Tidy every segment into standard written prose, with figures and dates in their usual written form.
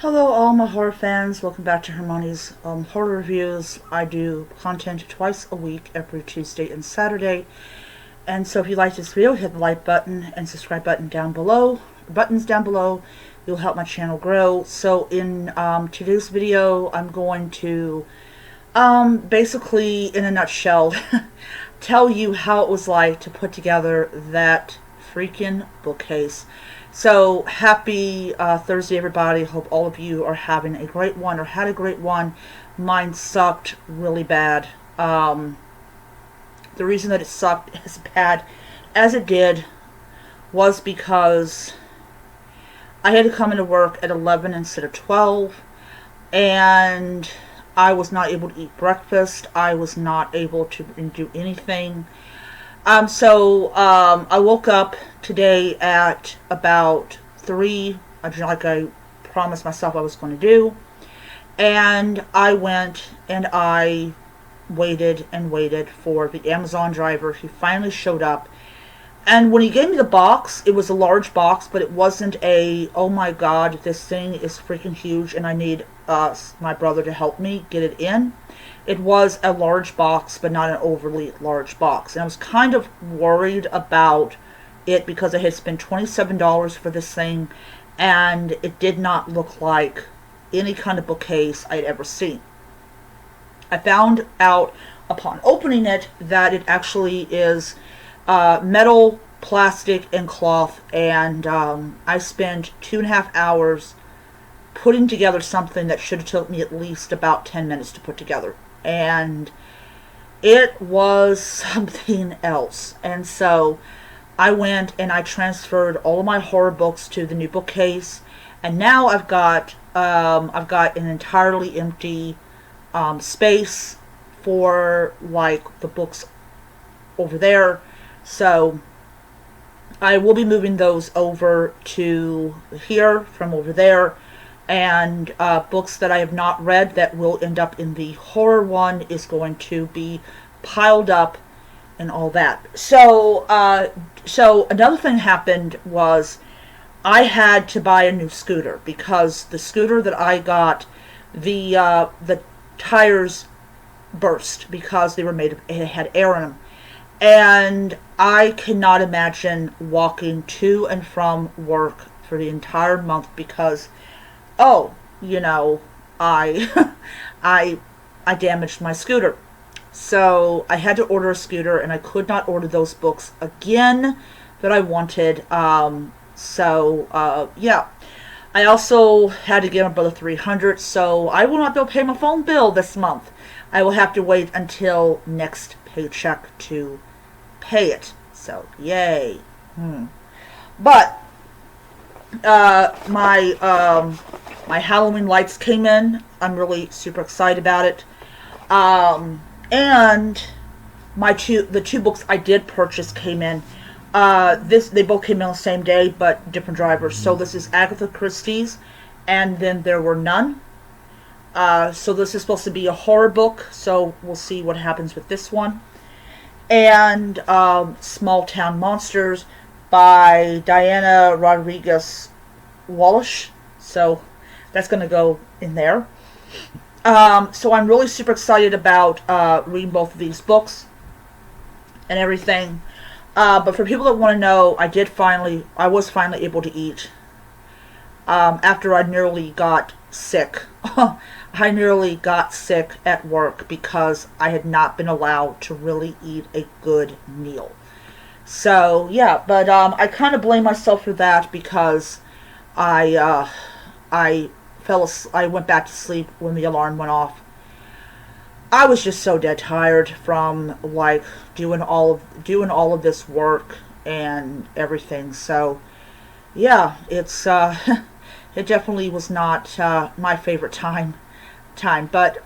Hello, all my horror fans. Welcome back to Hermione's Horror Reviews. I do content twice a week, every Tuesday and Saturday. And so if you like this video, hit the like button and subscribe button down below. Buttons down below. You'll help my channel grow. So in today's video, I'm going to basically, in a nutshell, tell you how it was like to put together that freaking bookcase. So happy Thursday, everybody. Hope all of you are having a great one or had a great one. Mine sucked really bad. The reason that it sucked as bad as it did was because I had to come into work at 11 instead of 12, and I was not able to eat breakfast. I was not able to do anything. I woke up today at about 3, like I promised myself I was going to do. And I went and I waited and waited for the Amazon driver. He finally showed up. And when he gave me the box, it was a large box, but it wasn't a, oh my god, this thing is freaking huge and I need my brother to help me get it in. It was a large box, but not an overly large box. And I was kind of worried about it because I had spent $27 for this thing, and it did not look like any kind of bookcase I'd ever seen. I found out upon opening it that it actually is metal, plastic, and cloth, and I spent 2.5 hours putting together something that should have took me at least about 10 minutes to put together. And it was something else. And so I went and I transferred all of my horror books to the new bookcase, and now I've got an entirely empty space for like the books over there. So I will be moving those over to here from over there. And books that I have not read that will end up in the horror one is going to be piled up and all that. So another thing happened was I had to buy a new scooter because the scooter that I got, the tires burst because they were it had air in them. And I cannot imagine walking to and from work for the entire month because I I damaged my scooter. So I had to order a scooter, and I could not order those books again that I wanted. Yeah. I also had to give my brother $300, so I will not be able to pay my phone bill this month. I will have to wait until next paycheck to pay it. So, yay. But my Halloween lights came in. I'm really super excited about it. And the two books I did purchase came in. They both came in on the same day, but different drivers. So this is Agatha Christie's, and then There Were None. So this is supposed to be a horror book, so we'll see what happens with this one. And Small Town Monsters by Diana Rodriguez Wallace. So that's going to go in there. So I'm really super excited about reading both of these books and everything. But for people that want to know, I was finally able to eat after I nearly got sick. I nearly got sick at work because I had not been allowed to really eat a good meal. So yeah, but I kind of blame myself for that because I went back to sleep when the alarm went off. I was just so dead tired from like doing all of this work and everything. So yeah, it's it definitely was not my favorite time. But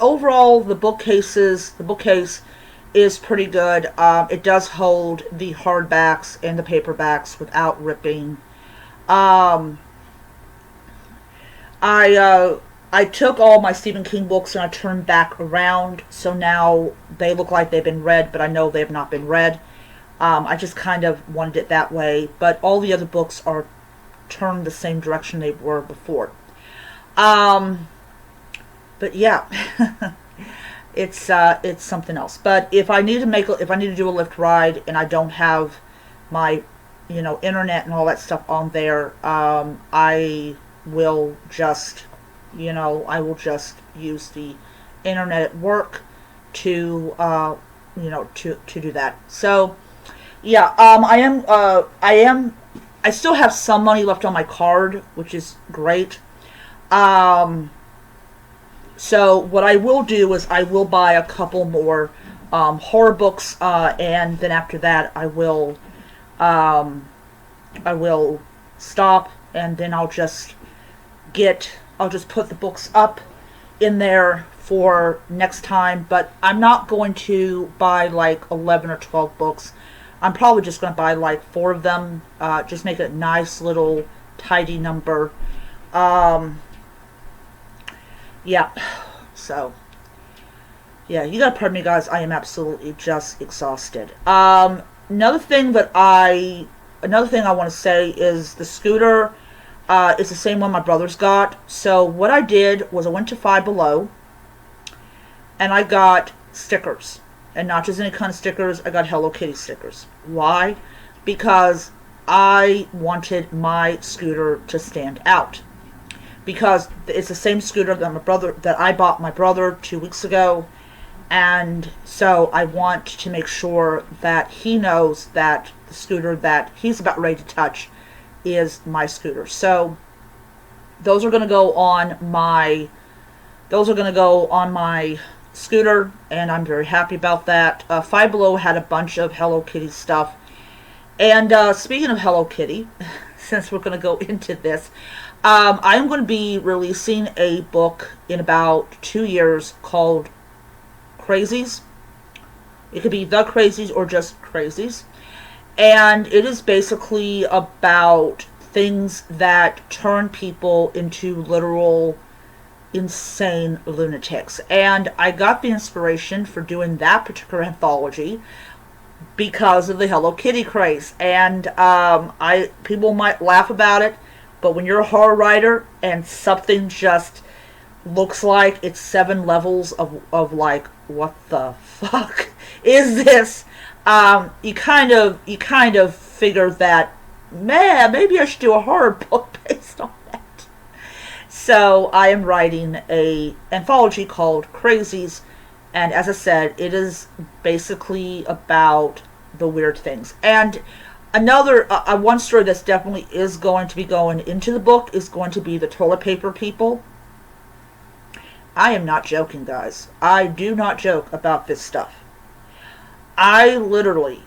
overall the bookcase is pretty good. It does hold the hardbacks and the paperbacks without ripping. I took all my Stephen King books and I turned back around, so now they look like they've been read, but I know they have not been read. I just kind of wanted it that way, but all the other books are turn the same direction they were before. But yeah, it's something else. But if I need to do a Lyft ride and I don't have my, internet and all that stuff on there, I will just, use the internet at work to, to do that. So, yeah, I still have some money left on my card, which is great. So what I will do is I will buy a couple more horror books, and then after that I will stop, and then I'll just put the books up in there for next time. But I'm not going to buy like 11 or 12 books. I'm probably just going to buy like 4 of them. Just make it a nice little tidy number. Yeah. So, yeah, you gotta pardon me, guys. I am absolutely just exhausted. Another thing I want to say is the scooter is the same one my brother's got. So what I did was I went to Five Below and I got stickers. And not just any kind of stickers, I got Hello Kitty stickers. Why? Because I wanted my scooter to stand out. Because it's the same scooter that I bought my brother 2 weeks ago. And so I want to make sure that he knows that the scooter that he's about ready to touch is my scooter. So those are going to go on my scooter, and I'm very happy about that. Five Below had a bunch of Hello Kitty stuff. And speaking of Hello Kitty, since we're going to go into this, I'm going to be releasing a book in about 2 years called Crazies. It could be The Crazies or just Crazies. And it is basically about things that turn people into literal insane lunatics. And I got the inspiration for doing that particular anthology because of the Hello Kitty craze. And people might laugh about it, but when you're a horror writer and something just looks like it's 7 levels of like, what the fuck is this? You kind of figure that, man, maybe I should do a horror book based on that. So I am writing a anthology called Crazies, and as I said, it is basically about the weird things. And another one story that's definitely is going to be going into the book is going to be the toilet paper people. I am not joking, guys. I do not joke about this stuff. I literally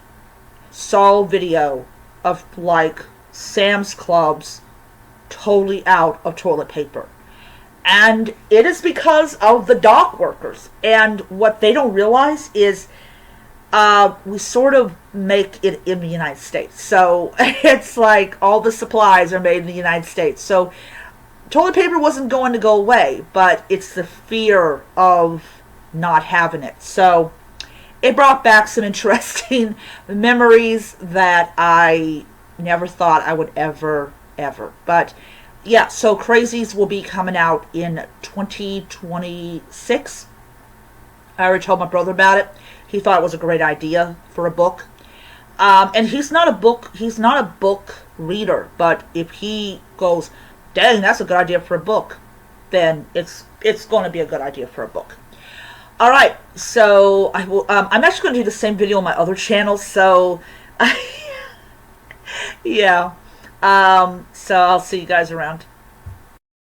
saw a video of like Sam's Clubs totally out of toilet paper. And it is because of the dock workers. And what they don't realize is we sort of make it in the United States. So it's like all the supplies are made in the United States. So toilet paper wasn't going to go away, but it's the fear of not having it. So it brought back some interesting memories that I never thought I would ever. But yeah, so Crazies will be coming out in 2026. I already told my brother about it. He thought it was a great idea for a book. And he's not a book reader, but if he goes, dang, that's a good idea for a book, then it's going to be a good idea for a book. All right, so I will. I'm actually going to do the same video on my other channel. So, yeah. So I'll see you guys around.